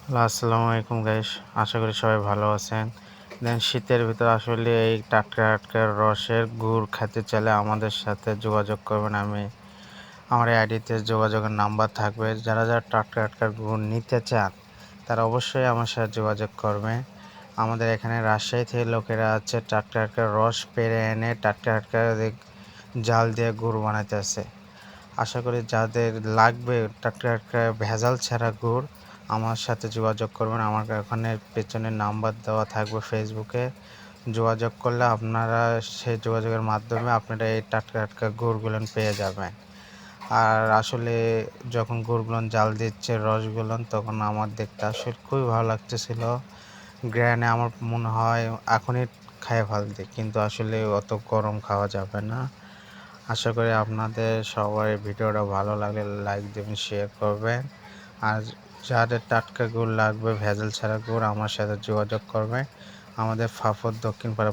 Hello, আসসালামু আলাইকুম guys. আশা করি সবাই ভালো আছেন। শীতের ভিতর আসলে এই টাটকা টাটকা রসের গুড় খেতে চাইলে আমাদের সাথে যোগাযোগ করবেন। আমার এই আইডিতে যোগাযোগের নাম্বার থাকবে। যারা টাটকা টাটকা গুড় নিতে চান তারা অবশ্যই আমার সাথে যোগাযোগ করবেন। আমাদের এখানে রাজশাহী থেকে লোকেরা আছে টাটকা টাটকা রস পেড়ে এনে টাটকা টাটকা জাল দিয়ে গুড় বানাইতেছে। আশা করি যাদের লাগবে টাটকা টাটকা ভেজাল ছাড়া গুড় আমার সাথে যোগাযোগ করবেন। আমার ওখানে পেছনে নাম্বার দেওয়া থাকবে, ফেসবুকে যোগাযোগ করলে আপনারা সেই যোগাযোগের মাধ্যমে আপনারা এই টাটকা টাটকা গুড়গুলো পেয়ে যাবেন। আর আসলে যখন গুড়গুলো জাল দিচ্ছে রসগুলো, তখন আমার দেখতে আসলে খুবই ভালো লাগতেছিল। গ্রানে আমার মনে হয় এখনই খাইয়ে ফেলতে, কিন্তু আসলে অত গরম খাওয়া যাবে না। আশা করি আপনাদের সবার ভিডিওটা ভালো লাগলে লাইক দেবেন, শেয়ার করবেন। আর যাদের টাটকা গুড় লাগবে ভেজাল ছাড়া গুড় আমার সাথে যোগাযোগ করবেন। আমাদের ফাফর দক্ষিণপাড়া